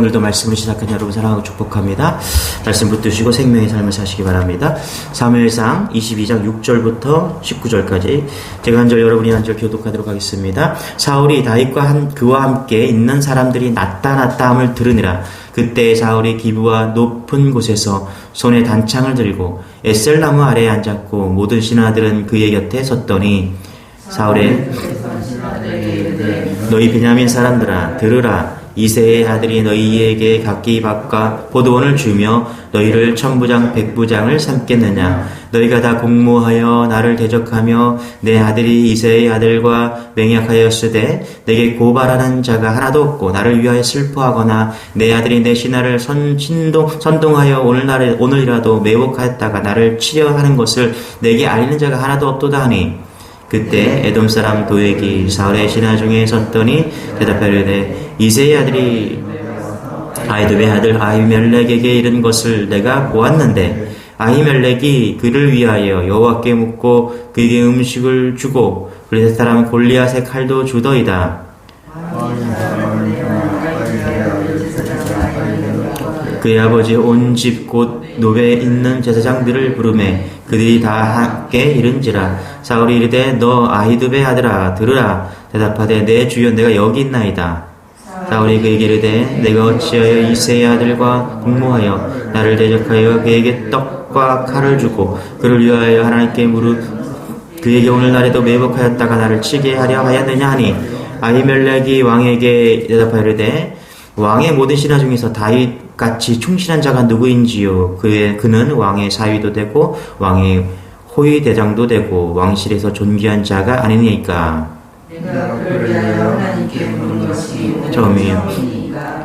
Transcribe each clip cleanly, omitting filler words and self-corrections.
오늘도 말씀을 시작한 여러분 사랑하고 축복합니다. 말씀 붙드시고 생명의 삶을 사시기 바랍니다. 사무엘상 22장 6절부터 19절까지 제가 한 절 여러분이 한 절 교독하도록 하겠습니다. 사울이 다윗과 그와 함께 있는 사람들이 나타났다 함을 들으니라. 그때 사울이 기브와 높은 곳에서 손에 단창을 들고 에셀나무 아래에 앉았고 모든 신하들은 그의 곁에 섰더니 사울의 너희 베냐민 사람들아 들으라. 이새의 아들이 너희에게 각기 밥과 포도원을 주며 너희를 천부장 백부장을 삼겠느냐. 너희가 다 공모하여 나를 대적하며 내 아들이 이새의 아들과 맹약하였으되 내게 고발하는 자가 하나도 없고 나를 위하여 슬퍼하거나 내 아들이 내 신하를 선동하여 오늘이라도 매복하였다가 나를 치려 하는 것을 내게 알리는 자가 하나도 없도다 하니 그때 에돔 사람 도액이 사울의 신하 중에 섰더니 대답하려되 이새의 아들이 아히두베의 아들 아히멜렉에게 이른 것을 내가 보았는데 아히멜렉이 그를 위하여 여호와께 묻고 그에게 음식을 주고 블레셋 사람 골리앗의 칼도 주더이다. 그의 아버지 온 집 곧 노베에 있는 제사장들을 부르매 그들이 다 함께 이른지라. 사울이 이르되 너 아히두베의 아들아 들으라. 대답하되 내 주여 내가 여기 있나이다. 사울이 그에게 이르되 내가 어찌하여 이새의 아들과 공모하여 나를 대적하여 그에게 떡과 칼을 주고 그를 위하여 하나님께 그에게 오늘날에도 매복하였다가 나를 치게 하려 하였느냐 하니 아히멜렉이 왕에게 대답하여 이르되 왕의 모든 신하 중에서 다윗같이 충실한 자가 누구인지요. 그는 왕의 사위도 되고 왕의 호위 대장도 되고 왕실에서 존귀한 자가 아니니까. 처음이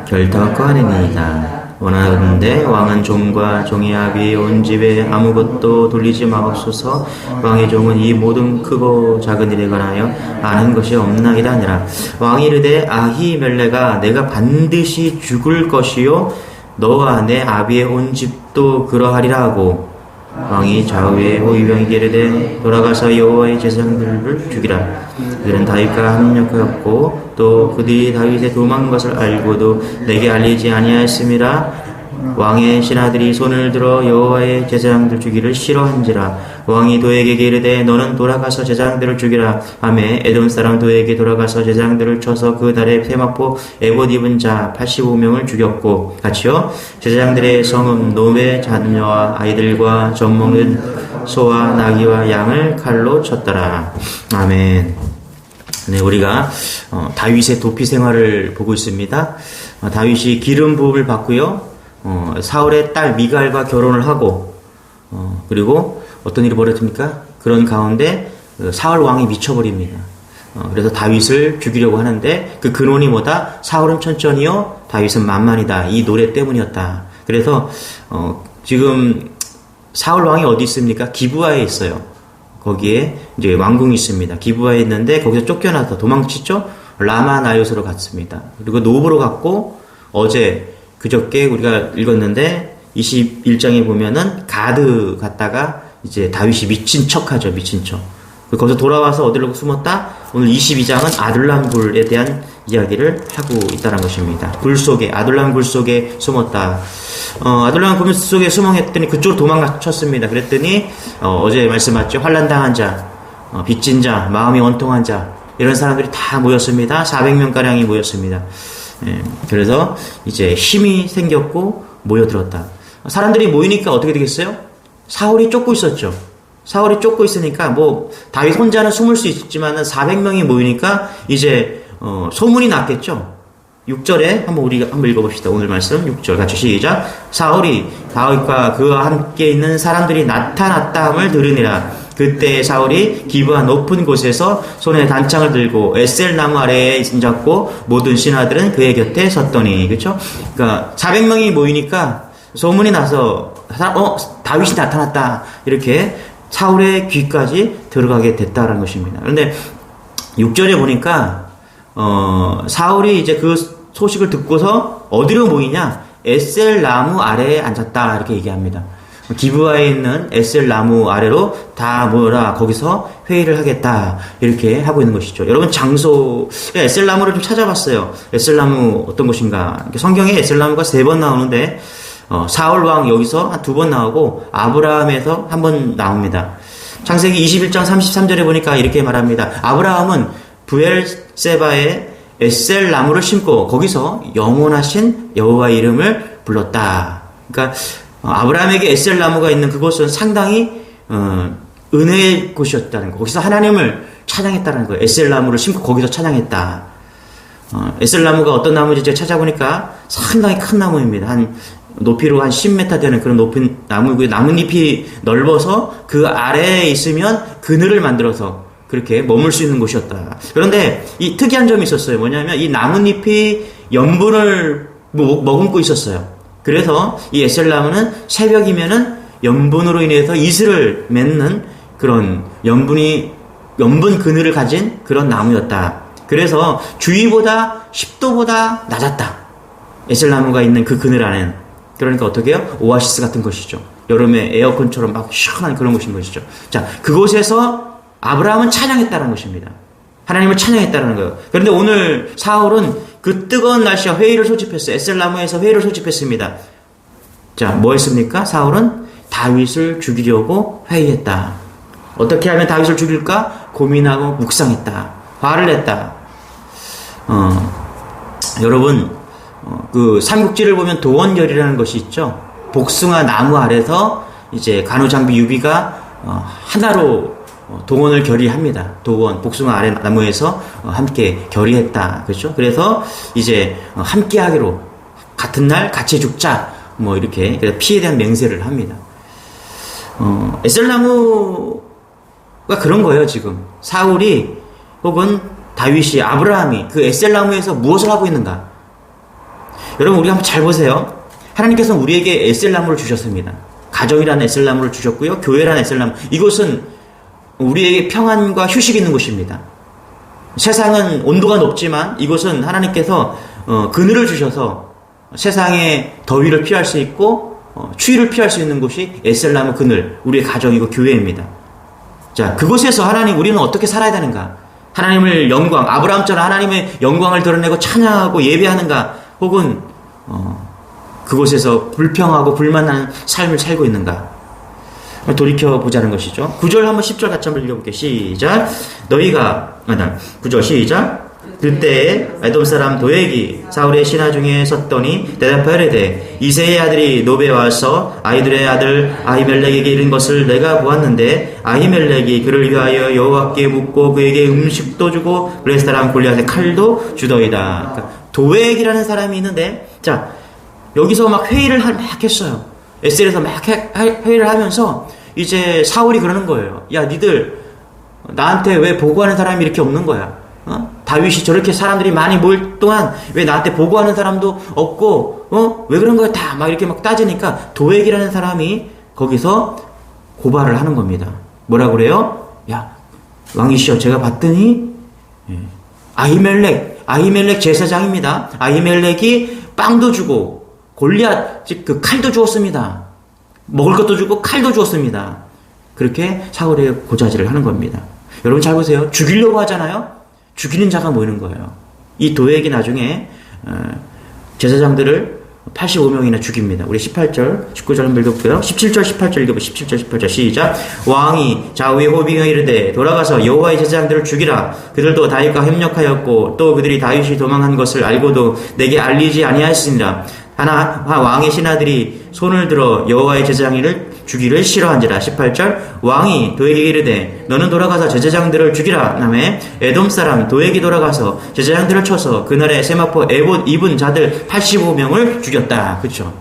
결탁과 아니니이다. 원하는데 왕은 종과 종의 아비 온 집에 아무것도 돌리지 마옵소서. 왕의 종은 이 모든 크고 작은 일에 관하여 아는 것이 없나이다 하니라. 왕이 이르되 아히멜레가 내가 반드시 죽을 것이요 너와 내 아비의 온 집도 그러하리라 하고 왕이 좌우의 호위병에게 이르되 돌아가서 여호와의 제사장들을 죽이라. 그들은 다윗과 합력하였고 또 그들이 다윗의 도망한 것을 알고도 내게 알리지 아니하였음이라. 왕의 신하들이 손을 들어 여호와의 제사장들 죽이를 싫어한지라. 왕이 도에게 이르되 너는 돌아가서 제사장들을 죽이라 하매 에돔 사람 도에게 돌아가서 제사장들을 쳐서 그 달에 세마포 에봇 입은 자 85명을 죽였고 같이요 제사장들의 성읍 노베 자녀와 아이들과 젖먹는 소와 나귀와 양을 칼로 쳤더라. 아멘. 네, 우리가 다윗의 도피 생활을 보고 있습니다. 다윗이 기름 부음을 받고요. 사울의 딸 미갈과 결혼을 하고 그리고 어떤 일이 벌어집니까? 그런 가운데 사울 왕이 미쳐버립니다. 그래서 다윗을 죽이려고 하는데 그 근원이 뭐다? 사울은 천천히요, 다윗은 만만이다. 이 노래 때문이었다. 그래서 지금 사울 왕이 어디 있습니까? 기브아에 있어요. 거기에 이제 왕궁이 있습니다. 기브아에 있는데 거기서 쫓겨나서 도망치죠. 라마 나요스로 갔습니다. 그리고 노브로 갔고 그저께 우리가 읽었는데 21장에 보면은 가드 갔다가 이제 다윗이 미친 척하죠. 미친 척. 거기서 돌아와서 어디로 숨었다? 오늘 22장은 아둘람 굴에 대한 이야기를 하고 있다는 것입니다. 아둘람 굴 속에 숨었다. 아둘람 굴 속에 숨었더니 그쪽으로 도망쳤습니다. 그랬더니 어제 말씀하셨죠. 환난당한 자, 빚진 자, 마음이 원통한 자 이런 사람들이 다 모였습니다. 400명가량이 모였습니다. 그래서 이제 힘이 생겼고 모여들었다. 사람들이 모이니까 어떻게 되겠어요? 사울이 쫓고 있었죠. 사울이 쫓고 있으니까 다윗 혼자는 숨을 수 있지만은 400명이 모이니까 이제 소문이 났겠죠. 6절에 우리가 한번 읽어봅시다. 오늘 말씀 6절 같이 시작. 사울이 다윗과 그와 함께 있는 사람들이 나타났다 함을 들으니라. 그때 사울이 기브아 높은 곳에서 손에 단창을 들고 에셀 나무 아래에 앉았고 모든 신하들은 그의 곁에 섰더니. 그렇죠? 그러니까 400명이 모이니까 소문이 나서 다윗이 나타났다 이렇게 사울의 귀까지 들어가게 됐다는 것입니다. 그런데 6절에 보니까 사울이 이제 그 소식을 듣고서 어디로 모이냐? 에셀 나무 아래에 앉았다 이렇게 얘기합니다. 기브아에 있는 에셀 나무 아래로 다 모여라. 거기서 회의를 하겠다. 이렇게 하고 있는 것이죠. 여러분 장소, 에셀 나무를 좀 찾아봤어요. 에셀 나무 어떤 곳인가. 성경에 에셀 나무가 3번 나오는데 사울 왕 여기서 한 2번 나오고 아브라함에서 1번 나옵니다. 창세기 21장 33절에 보니까 이렇게 말합니다. 아브라함은 브엘세바에 에셀 나무를 심고 거기서 영원하신 여호와의 이름을 불렀다. 그러니까 아브라함에게 에셀 나무가 있는 그곳은 상당히 은혜의 곳이었다는 거. 거기서 하나님을 찬양했다는 거예요. 에셀 나무를 심고 거기서 찬양했다. 에셀 나무가 어떤 나무인지 제가 찾아보니까 상당히 큰 나무입니다. 한 높이로 한 10m 되는 그런 높은 나무고요. 나뭇잎이 넓어서 그 아래에 있으면 그늘을 만들어서 그렇게 머물 수 있는 곳이었다. 그런데 이 특이한 점이 있었어요. 뭐냐면 이 나뭇잎이 염분을 머금고 있었어요. 그래서 이 에셀나무는 새벽이면은 염분으로 인해서 이슬을 맺는 그런 염분 그늘을 가진 그런 나무였다. 그래서 주위보다 10도보다 낮았다. 에셀나무가 있는 그 그늘 안에는. 그러니까 어떻게 해요? 오아시스 같은 것이죠. 여름에 에어컨처럼 막 시원한 그런 곳인 것이죠. 자, 그곳에서 아브라함은 찬양했다는 것입니다. 하나님을 찬양했다는 거예요. 그런데 오늘 사울은 그 뜨거운 날씨와 회의를 소집했어요. 에셀나무에서 회의를 소집했습니다. 자, 뭐 했습니까? 사울은 다윗을 죽이려고 회의했다. 어떻게 하면 다윗을 죽일까? 고민하고 묵상했다. 화를 냈다. 여러분, 그 삼국지를 보면 도원결이라는 것이 있죠. 복숭아 나무 아래서 이제 간우장비 유비가 하나로 동원을 결의합니다. 도원, 복숭아 아래 나무에서 함께 결의했다. 그렇죠? 그래서 이제 함께 하기로 같은 날 같이 죽자. 뭐 이렇게 그래서 피에 대한 맹세를 합니다. 에셀나무가 그런 거예요, 지금. 사울이 혹은 다윗이, 아브라함이 그 에셀나무에서 무엇을 하고 있는가? 여러분, 우리가 한번 잘 보세요. 하나님께서는 우리에게 에셀나무를 주셨습니다. 가정이라는 에셀나무를 주셨고요. 교회라는 에셀나무. 이곳은 우리에게 평안과 휴식이 있는 곳입니다. 세상은 온도가 높지만 이곳은 하나님께서 그늘을 주셔서 세상의 더위를 피할 수 있고 추위를 피할 수 있는 곳이 에셀나무 그늘, 우리의 가정이고 교회입니다. 자, 그곳에서 우리는 어떻게 살아야 되는가? 하나님을 영광, 아브라함처럼 하나님의 영광을 드러내고 찬양하고 예배하는가? 혹은 그곳에서 불평하고 불만하는 삶을 살고 있는가? 돌이켜보자는 것이죠. 9절 한번 10절 같이 한번 읽어볼게요. 시작. 9절 시작. 그때 에돔 사람 도액이 사울의 신하 중에 섰더니 대답하여 이르되 이새의 아들이 노베 와서 아이들의 아들 아히멜렉에게 이른 것을 내가 보았는데 아히멜렉이 그를 위하여 여호와께 묻고 그에게 음식도 주고 블레 사람 골리앗의 칼도 주더이다. 그러니까 도액이라는 사람이 있는데, 자, 여기서 막 회의를 막 했어요. 에셀에서 막 회의를 하면서 이제 사울이 그러는 거예요. 야, 니들 나한테 왜 보고하는 사람이 이렇게 없는 거야? 다윗이 저렇게 사람들이 많이 모일 동안 왜 나한테 보고하는 사람도 없고, 왜 그런 거야? 다 막 이렇게 막 따지니까 도액이라는 사람이 거기서 고발을 하는 겁니다. 뭐라고 그래요? 야, 왕이시여, 제가 봤더니 아히멜렉 제사장입니다. 아히멜렉이 빵도 주고 골리앗 즉 그 칼도 주었습니다. 먹을 것도 주고 칼도 주었습니다. 그렇게 사울의 고자질을 하는 겁니다. 여러분 잘 보세요. 죽이려고 하잖아요. 죽이는 자가 모이는 거예요. 이 도액이 나중에 제사장들을 85명이나 죽입니다. 우리 18절, 19절 한번 읽어볼게요. 17절, 18절 읽어보세요. 17절, 18절 시작. 왕이 좌우에 호빙하여 이르되 돌아가서 여호와의 제사장들을 죽이라. 그들도 다윗과 협력하였고 또 그들이 다윗이 도망한 것을 알고도 내게 알리지 아니하였으니라. 하나 왕의 신하들이 손을 들어 여호와의 제사장을 죽이를 싫어한지라. 18절 왕이 도액에게 이르되 너는 돌아가서 제사장들을 죽이라. 다음에 에돔 사람 도액이 돌아가서 제사장들을 쳐서 그날에 세마포 에봇 입은 자들 85명을 죽였다. 그렇죠?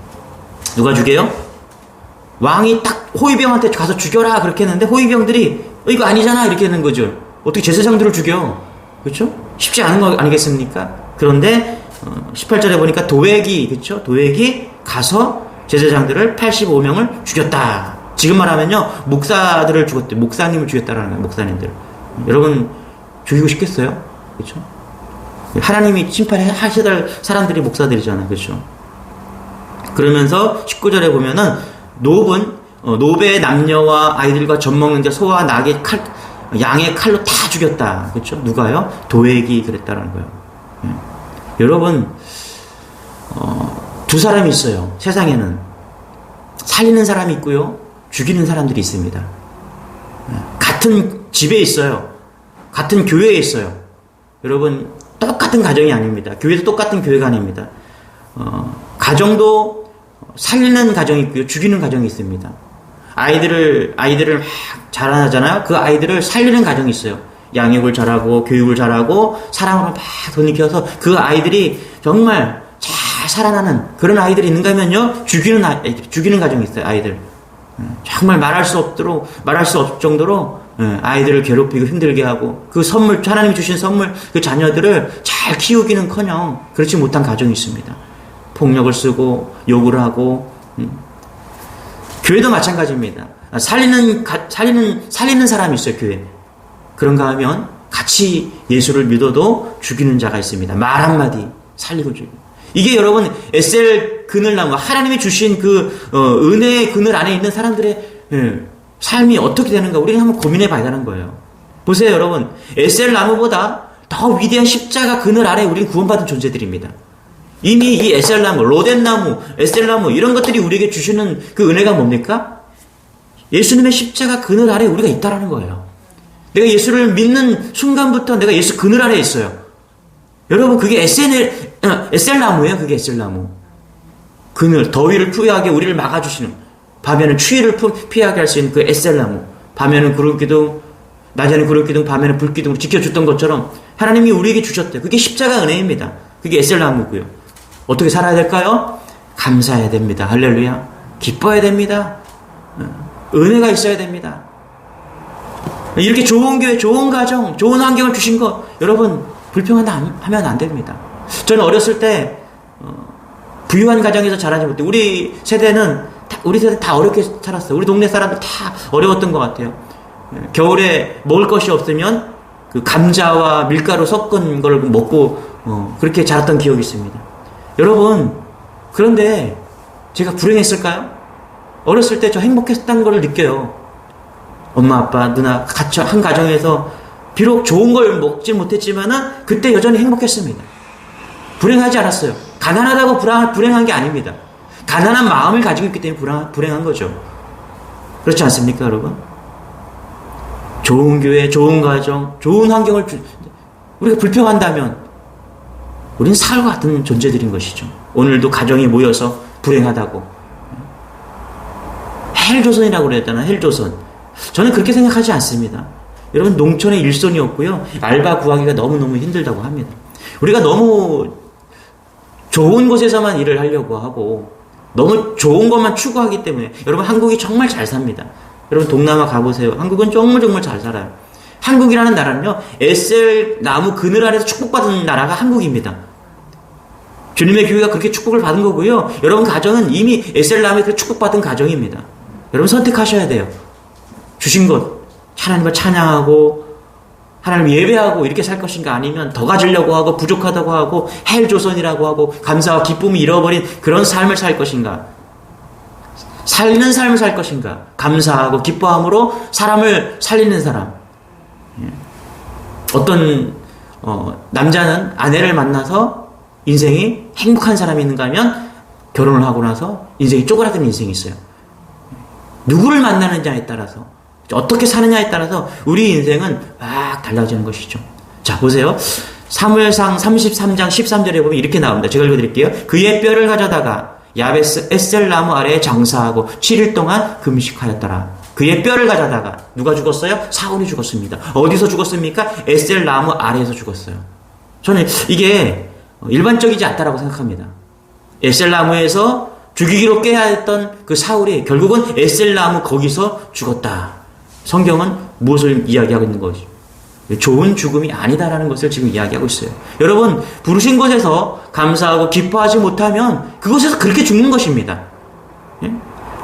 누가 죽여요? 왕이 딱 호위병한테 가서 죽여라 그렇게 했는데 호위병들이 이거 아니잖아 이렇게 하는 거죠. 어떻게 제사장들을 죽여? 그렇죠? 쉽지 않은 거 아니겠습니까? 그런데 18절에 보니까 도액이, 그렇죠? 도액이 가서 제사장들을 85명을 죽였다. 지금 말하면요, 목사들을 죽였대. 목사님을 죽였다라는 거예요, 목사님들. 여러분, 죽이고 싶겠어요? 그렇죠? 하나님이 심판하셔야 될 사람들이 목사들이잖아요. 그렇죠? 그러면서 19절에 보면은, 노브는 노베 남녀와 아이들과 젖먹는 자 소와 낙의 양의 칼로 다 죽였다. 그렇죠? 누가요? 도액이 그랬다라는 거예요. 여러분, 두 사람이 있어요. 세상에는 살리는 사람이 있고요, 죽이는 사람들이 있습니다. 같은 집에 있어요. 같은 교회에 있어요. 여러분, 똑같은 가정이 아닙니다. 교회도 똑같은 교회가 아닙니다. 가정도 살리는 가정이 있고요, 죽이는 가정이 있습니다. 아이들을 막 자라나잖아요. 그 아이들을 살리는 가정이 있어요. 양육을 잘하고 교육을 잘하고 사랑으로 막 돈이켜서 그 아이들이 정말 잘 살아나는 그런 아이들이 있는가 하면요, 죽이는 가정이 있어요. 아이들 정말 말할 수 없을 정도로 아이들을 괴롭히고 힘들게 하고, 그 선물, 하나님이 주신 선물, 그 자녀들을 잘 키우기는커녕 그렇지 못한 가정이 있습니다. 폭력을 쓰고 욕을 하고. 교회도 마찬가지입니다. 살리는 사람이 있어요, 교회. 그런가 하면 같이 예수를 믿어도 죽이는 자가 있습니다. 말 한마디 살리고 죽이고. 이게 여러분, 에셀 그늘나무, 하나님이 주신 그 은혜의 그늘 안에 있는 사람들의 삶이 어떻게 되는가 우리는 한번 고민해 봐야 되는 거예요. 보세요, 여러분. 에셀 나무보다 더 위대한 십자가 그늘 아래 우리는 구원받은 존재들입니다. 이미 이 에셀나무, 로덴나무, 에셀나무 이런 것들이 우리에게 주시는 그 은혜가 뭡니까? 예수님의 십자가 그늘 아래 우리가 있다라는 거예요. 내가 예수를 믿는 순간부터 내가 예수 그늘 아래 있어요. 여러분, 그게 에셀나무예요. 그게 에셀나무. 그늘, 더위를 피하게 우리를 막아주시는, 밤에는 추위를 피하게 할 수 있는 그 에셀나무. 밤에는 구름기둥, 낮에는 구름기둥, 밤에는 불기둥으로 지켜줬던 것처럼 하나님이 우리에게 주셨대요. 그게 십자가 은혜입니다. 그게 에셀나무고요. 어떻게 살아야 될까요? 감사해야 됩니다. 할렐루야. 기뻐해야 됩니다. 은혜가 있어야 됩니다. 이렇게 좋은 교회, 좋은 가정, 좋은 환경을 주신 거 여러분 불평하면 안 됩니다. 저는 어렸을 때 부유한 가정에서 자라지 못해. 우리 세대는 다 어렵게 살았어요. 우리 동네 사람들 다 어려웠던 것 같아요. 겨울에 먹을 것이 없으면 그 감자와 밀가루 섞은 걸 먹고 그렇게 자랐던 기억이 있습니다. 여러분, 그런데 제가 불행했을까요? 어렸을 때 저 행복했다는 걸 느껴요. 엄마, 아빠, 누나 같이 한 가정에서 비록 좋은 걸 먹지 못했지만은 그때 여전히 행복했습니다. 불행하지 않았어요. 가난하다고 불행한 게 아닙니다. 가난한 마음을 가지고 있기 때문에 불행한 거죠. 그렇지 않습니까, 여러분? 좋은 교회, 좋은 가정, 좋은 환경을 우리가 불평한다면 우리는 사울과 같은 존재들인 것이죠. 오늘도 가정이 모여서 불행하다고. 헬조선이라고 그랬잖아요. 헬조선. 저는 그렇게 생각하지 않습니다. 여러분, 농촌에 일손이 없고요, 알바 구하기가 너무너무 힘들다고 합니다. 우리가 너무 좋은 곳에서만 일을 하려고 하고 너무 좋은 것만 추구하기 때문에, 여러분, 한국이 정말 잘 삽니다. 여러분, 동남아 가보세요. 한국은 정말 잘 살아요. 한국이라는 나라는요, 에셀 나무 그늘 아래서 축복받은 나라가 한국입니다. 주님의 교회가 그렇게 축복을 받은 거고요. 여러분 가정은 이미 에셀 나무에 그 축복받은 가정입니다. 여러분 선택하셔야 돼요. 주신 것, 하나님을 찬양하고 하나님을 예배하고 이렇게 살 것인가, 아니면 더 가지려고 하고 부족하다고 하고 헬조선이라고 하고 감사와 기쁨이 잃어버린 그런 삶을 살 것인가, 살리는 삶을 살 것인가, 감사하고 기뻐함으로 사람을 살리는 사람. 어떤 남자는 아내를 만나서 인생이 행복한 사람이 있는가 하면 결혼을 하고 나서 인생이 쪼그라든 인생이 있어요. 누구를 만나느냐에 따라서, 어떻게 사느냐에 따라서 우리 인생은 막 달라지는 것이죠. 자, 보세요. 사무엘상 33장 13절에 보면 이렇게 나옵니다. 제가 읽어드릴게요. 그의 뼈를 가져다가 야베스 에셀 나무 아래에 장사하고 7일 동안 금식하였더라. 그의 뼈를 가져다가, 누가 죽었어요? 사울이 죽었습니다. 어디서 죽었습니까? 에셀 나무 아래에서 죽었어요. 저는 이게 일반적이지 않다라고 생각합니다. 에셀 나무에서 죽이기로 꾀하였던 그 사울이 결국은 에셀 나무 거기서 죽었다. 성경은 무엇을 이야기하고 있는 것이죠? 좋은 죽음이 아니다라는 것을 지금 이야기하고 있어요. 여러분, 부르신 곳에서 감사하고 기뻐하지 못하면 그곳에서 그렇게 죽는 것입니다. 예?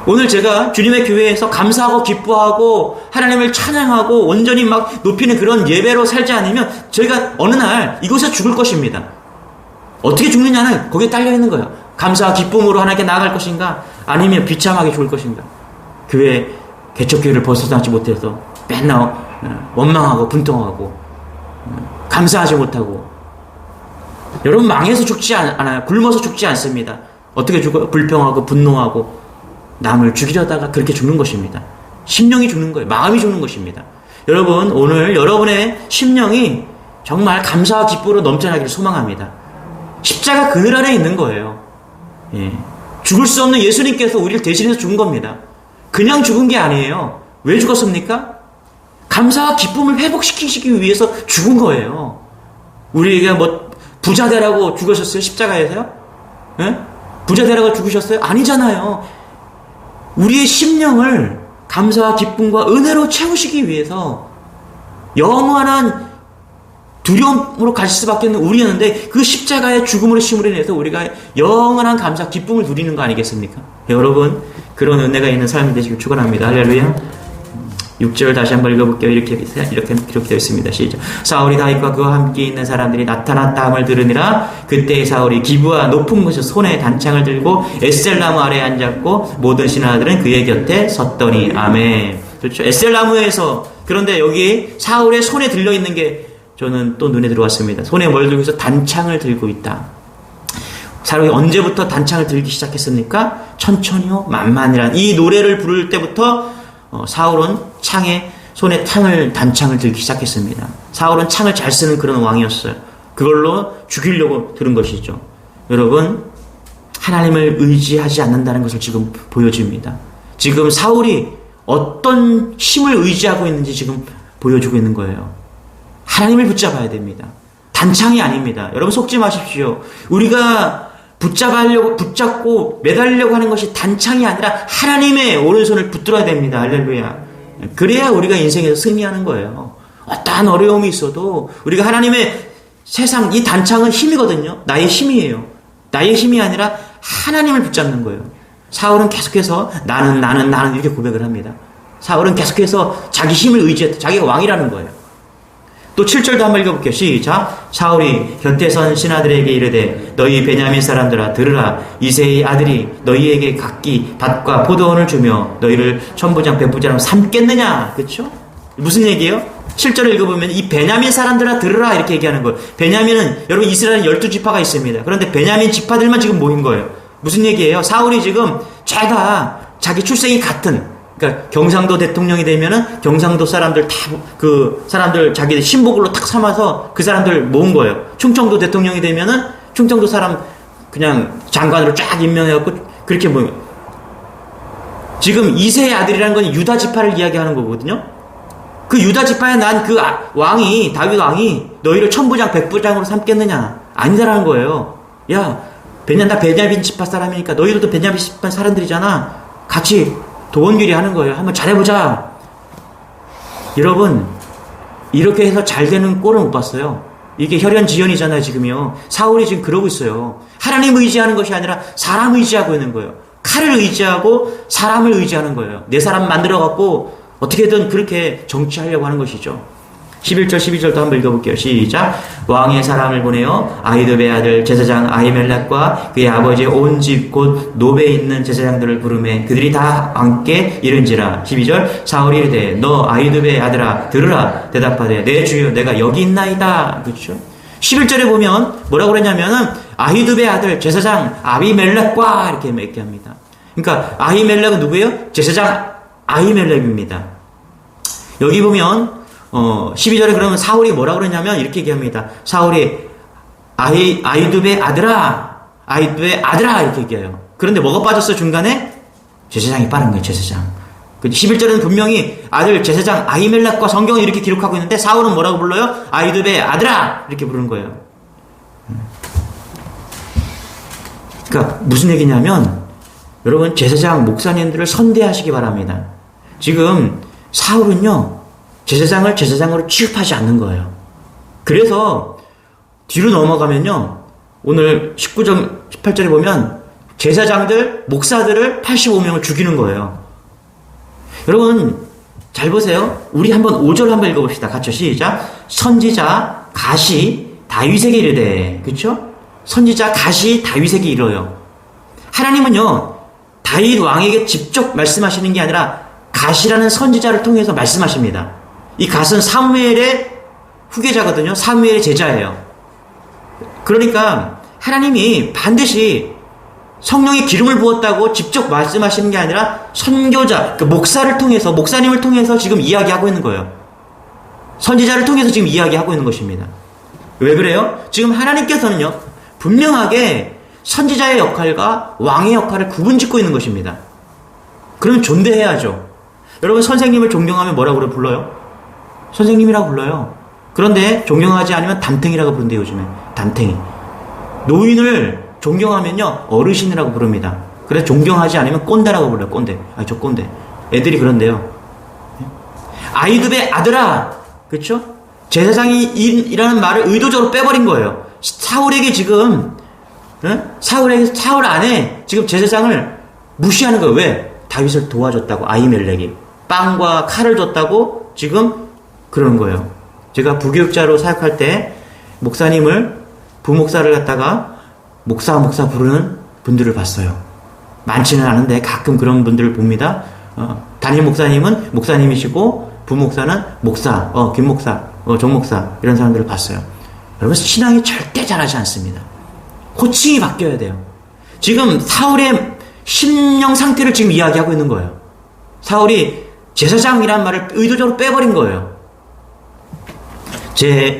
오늘 제가 주님의 교회에서 감사하고 기뻐하고 하나님을 찬양하고 온전히 막 높이는 그런 예배로 살지 않으면 저희가 어느 날 이곳에서 죽을 것입니다. 어떻게 죽느냐는 거기에 딸려 있는 거예요. 감사와 기쁨으로 하나님께 나아갈 것인가, 아니면 비참하게 죽을 것인가. 교회 개척교회를 벗어나지 못해서 맨날 원망하고 분통하고 감사하지 못하고. 여러분, 망해서 죽지 않아요. 굶어서 죽지 않습니다. 어떻게 죽어요? 불평하고 분노하고 남을 죽이려다가 그렇게 죽는 것입니다. 심령이 죽는 거예요. 마음이 죽는 것입니다. 여러분, 오늘 여러분의 심령이 정말 감사와 기쁨으로 넘쳐나기를 소망합니다. 십자가 그늘 안에 있는 거예요. 예. 죽을 수 없는 예수님께서 우리를 대신해서 죽은 겁니다. 그냥 죽은 게 아니에요. 왜 죽었습니까? 감사와 기쁨을 회복시키시기 위해서 죽은 거예요. 우리에게 뭐 부자 되라고 죽으셨어요? 십자가에서요? 예? 부자 되라고 죽으셨어요? 아니잖아요. 우리의 심령을 감사와 기쁨과 은혜로 채우시기 위해서 영원한 두려움으로 가실 수밖에 없는 우리였는데, 그 십자가의 죽음으로 심으로 인해서 우리가 영원한 감사, 기쁨을 누리는 거 아니겠습니까? 여러분, 그런 은혜가 있는 삶이 되시길 축원합니다. 할렐루야. 6절 다시 한번 읽어볼게요. 이렇게 기록되어 있습니다. 시작. 사울이 다윗과 그와 함께 있는 사람들이 나타났다 함을 들으니라. 그때 사울이 기브와 높은 곳에서 손에 단창을 들고 에셀나무 아래에 앉았고 모든 신하들은 그의 곁에 섰더니. 아멘. 그렇죠. 에셀나무에서. 그런데 여기 사울의 손에 들려있는 게 저는 또 눈에 들어왔습니다. 손에 뭘 들고 있어? 단창을 들고 있다. 사울이 언제부터 단창을 들기 시작했습니까? 천천히요 만만이란 이 노래를 부를 때부터 사울은 손에 단창을 들기 시작했습니다. 사울은 창을 잘 쓰는 그런 왕이었어요. 그걸로 죽이려고 들은 것이죠. 여러분, 하나님을 의지하지 않는다는 것을 지금 보여줍니다. 지금 사울이 어떤 힘을 의지하고 있는지 지금 보여주고 있는 거예요. 하나님을 붙잡아야 됩니다. 단창이 아닙니다. 여러분, 속지 마십시오. 우리가 붙잡고 매달리려고 하는 것이 단창이 아니라 하나님의 오른손을 붙들어야 됩니다. 할렐루야. 그래야 우리가 인생에서 승리하는 거예요. 어떠한 어려움이 있어도 우리가 하나님의 세상, 이 단창은 힘이거든요. 나의 힘이에요. 나의 힘이 아니라 하나님을 붙잡는 거예요. 사울은 계속해서 나는 이렇게 고백을 합니다. 사울은 계속해서 자기 힘을 의지했다. 자기가 왕이라는 거예요. 또 7절도 한번 읽어볼게요. 시작. 사울이 곁에 선 신하들에게 이르되 너희 베냐민 사람들아 들으라. 이새의 아들이 너희에게 각기 밭과 포도원을 주며 너희를 천부장 백부장으로 삼겠느냐. 그렇죠? 무슨 얘기예요? 7절을 읽어보면 이 베냐민 사람들아 들으라 이렇게 얘기하는 거예요. 베냐민은 여러분 이스라엘 12지파가 있습니다. 그런데 베냐민 지파들만 지금 모인 거예요. 무슨 얘기예요? 사울이 지금 죄다 자기 출생이 같은, 그러니까 경상도 대통령이 되면은 경상도 사람들 자기 신복으로 탁 삼아서 그 사람들 모은 거예요. 충청도 대통령이 되면은 충청도 사람 그냥 장관으로 쫙 임명해갖고 그렇게 모인 거예요. 지금 이새의 아들이라는 건 유다 지파를 이야기하는 거거든요. 그 유다 지파에 난 그 왕이, 다윗 왕이 너희를 천부장 백부장으로 삼겠느냐? 아니다라는 거예요. 야, 나 베냐민 지파 사람이니까 너희들도 베냐민 지파 사람들이잖아. 같이 도원결의 하는 거예요. 한번 잘해보자. 여러분, 이렇게 해서 잘 되는 꼴은 못 봤어요. 이게 혈연지연이잖아요, 지금요. 사울이 지금 그러고 있어요. 하나님 의지하는 것이 아니라 사람 의지하고 있는 거예요. 칼을 의지하고 사람을 의지하는 거예요. 내 사람 만들어갖고 어떻게든 그렇게 정치하려고 하는 것이죠. 11절 12절도 한번 읽어볼게요. 시작. 왕의 사람을 보내어 아히두베의 아들 제사장 아히멜렉과 그의 아버지의 온 집 곧 노베에 있는 제사장들을 부르매 그들이 다 함께 이른지라. 12절. 사울이 이르되 너 아히두베의 아들아 들으라. 대답하되 내 주여 내가 여기 있나이다. 그렇죠? 11절에 보면 뭐라고 그랬냐면은 아히두베의 아들 제사장 아히멜렉과 이렇게 얘기합니다. 그러니까 아히멜렉은 누구예요? 제사장 아히멜렉입니다. 여기 보면 12절에 그러면 사울이 뭐라고 그러냐면 이렇게 얘기합니다. 사울이 아히두베 아들아 이렇게 얘기해요. 그런데 뭐가 빠졌어요? 중간에? 제사장이 빠른 거예요. 제사장. 11절에는 분명히 아들 제사장 아히멜렉과 성경은 이렇게 기록하고 있는데 사울은 뭐라고 불러요? 아히두베 아들아 이렇게 부르는 거예요. 그러니까 무슨 얘기냐면 여러분, 제사장 목사님들을 선대하시기 바랍니다. 지금 사울은요 제사장을 제사장으로 취급하지 않는 거예요. 그래서 뒤로 넘어가면요, 오늘 19절 18절에 보면 제사장들 목사들을 85명을 죽이는 거예요. 여러분 잘 보세요. 우리 한번 5절 한번 읽어봅시다. 같이 시작. 선지자 갓이 다윗에게 이르되. 그렇죠? 선지자 갓이 다윗에게 이르요. 하나님은요 다윗 왕에게 직접 말씀하시는 게 아니라 갓이라는 선지자를 통해서 말씀하십니다. 이 갓은 사무엘의 후계자거든요. 사무엘의 제자예요. 그러니까 하나님이 반드시 성령의 기름을 부었다고 직접 말씀하시는 게 아니라 선교자, 그 목사를 통해서, 목사님을 통해서 지금 이야기하고 있는 거예요. 선지자를 통해서 지금 이야기하고 있는 것입니다. 왜 그래요? 지금 하나님께서는요, 분명하게 선지자의 역할과 왕의 역할을 구분짓고 있는 것입니다. 그러면 존대해야죠. 여러분, 선생님을 존경하면 뭐라고 불러요? 선생님이라고 불러요. 그런데 존경하지 않으면 담탱이라고 부른대요, 요즘에. 담탱이. 노인을 존경하면요, 어르신이라고 부릅니다. 그래서 존경하지 않으면 꼰대라고 불러요, 꼰대. 아, 저 꼰대. 애들이 그런데요. 아이두베 아들아, 그렇죠? 제사장이라는 말을 의도적으로 빼버린 거예요. 사울에게 지금, 사울 안에 지금 제사장을 무시하는 거예요. 왜? 다윗을 도와줬다고, 아히멜렉이. 빵과 칼을 줬다고 지금 그러는 거예요. 제가 부교육자로 사역할 때 목사님을, 부목사를 갖다가 목사 부르는 분들을 봤어요. 많지는 않은데 가끔 그런 분들을 봅니다. 담임 목사님은 목사님이시고 부목사는 목사, 김 목사, 정 목사 이런 사람들을 봤어요. 여러분, 신앙이 절대 잘하지 않습니다. 호칭이 바뀌어야 돼요. 지금 사울의 심령 상태를 지금 이야기하고 있는 거예요. 사울이 제사장이란 말을 의도적으로 빼버린 거예요.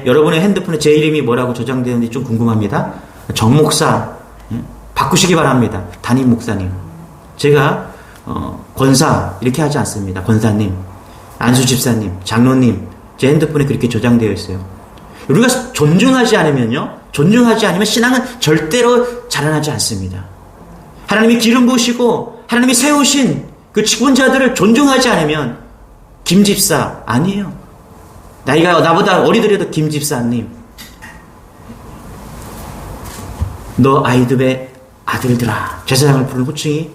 여러분의 핸드폰에 제 이름이 뭐라고 저장되는지 좀 궁금합니다. 정목사 바꾸시기 바랍니다. 담임 목사님. 제가 권사 이렇게 하지 않습니다. 권사님, 안수 집사님, 장로님, 제 핸드폰에 그렇게 저장되어 있어요. 우리가 존중하지 않으면 신앙은 절대로 자라나지 않습니다. 하나님이 기름 부으시고 하나님이 세우신 그 직분자들을 존중하지 않으면 김 집사 아니에요. 나이가 나보다 어리더라도 김 집사님, 너 아이두베 아들들아, 제사장을 부르는 호칭이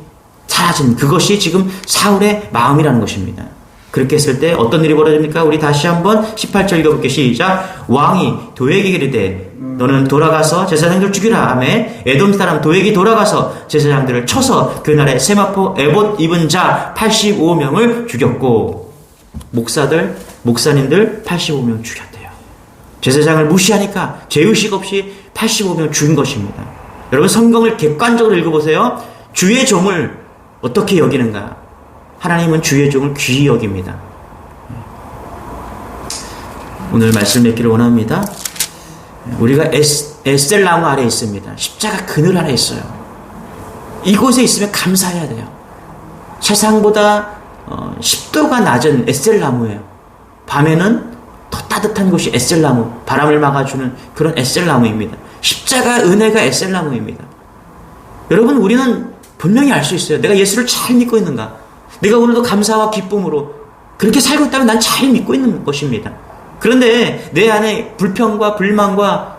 사라진, 그것이 지금 사울의 마음이라는 것입니다. 그렇게 했을 때 어떤 일이 벌어집니까? 우리 다시 한번 18절 읽어볼게요. 시작. 왕이 도에게 이르되 너는 돌아가서 제사장들 죽이라 하매 에돔 사람 도액이 돌아가서 제사장들을 쳐서 그날에 세마포 에봇 입은 자 85명을 죽였고, 목사님들 85명 죽였대요. 제사장을 무시하니까 죄의식 없이 85명 죽인 것입니다. 여러분, 성경을 객관적으로 읽어보세요. 주의 종을 어떻게 여기는가? 하나님은 주의 종을 귀히 여깁니다. 오늘 말씀 맺기를 원합니다. 우리가 에셀나무 아래에 있습니다. 십자가 그늘 아래에 있어요. 이곳에 있으면 감사해야 돼요. 세상보다 10도가 낮은 에셀나무예요. 밤에는 더 따뜻한 곳이 에셀나무, 바람을 막아주는 그런 에셀나무입니다. 십자가 은혜가 에셀나무입니다. 여러분, 우리는 분명히 알 수 있어요. 내가 예수를 잘 믿고 있는가? 내가 오늘도 감사와 기쁨으로 그렇게 살고 있다면 난 잘 믿고 있는 것입니다. 그런데 내 안에 불평과 불만과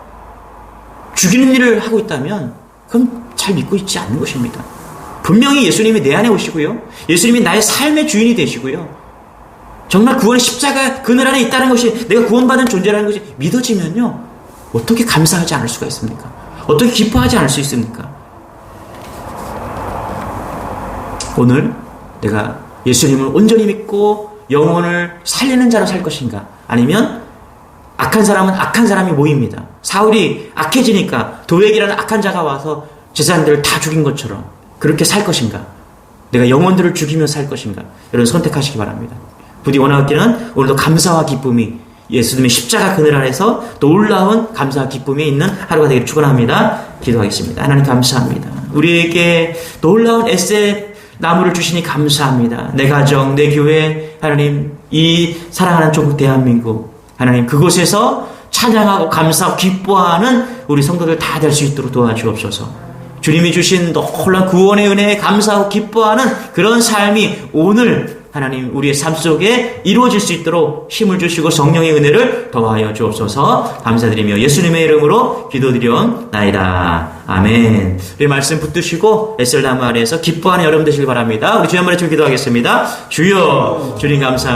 죽이는 일을 하고 있다면 그럼 잘 믿고 있지 않는 것입니다. 분명히 예수님이 내 안에 오시고요, 예수님이 나의 삶의 주인이 되시고요, 정말 구원의 십자가 그늘 안에 있다는 것이, 내가 구원받은 존재라는 것이 믿어지면요, 어떻게 감사하지 않을 수가 있습니까? 어떻게 기뻐하지 않을 수 있습니까? 오늘 내가 예수님을 온전히 믿고 영혼을 살리는 자로 살 것인가? 아니면 악한 사람은 악한 사람이 모입니다. 사울이 악해지니까 도액이라는 악한 자가 와서 제사장들을 다 죽인 것처럼 그렇게 살 것인가? 내가 영혼들을 죽이며 살 것인가? 여러분, 선택하시기 바랍니다. 부디 원하기는 오늘도 감사와 기쁨이 예수님의 십자가 그늘 아래서 놀라운 감사와 기쁨이 있는 하루가 되기를 축원합니다. 기도하겠습니다. 하나님, 감사합니다. 우리에게 놀라운 에셋 나무를 주시니 감사합니다. 내 가정, 내 교회, 하나님, 이 사랑하는 조국 대한민국, 하나님, 그곳에서 찬양하고 감사하고 기뻐하는 우리 성도들 다 될 수 있도록 도와주옵소서. 주님이 주신 놀라운 구원의 은혜에 감사하고 기뻐하는 그런 삶이 오늘 하나님 우리의 삶 속에 이루어질 수 있도록 힘을 주시고 성령의 은혜를 더하여 주옵소서. 감사드리며 예수님의 이름으로 기도드리옵나이다. 아멘. 우리 말씀 붙드시고 에셀나무 아래에서 기뻐하는 여러분 되시길 바랍니다. 우리 주여 한번 외쳐 기도하겠습니다. 주여, 주님 감사합니다.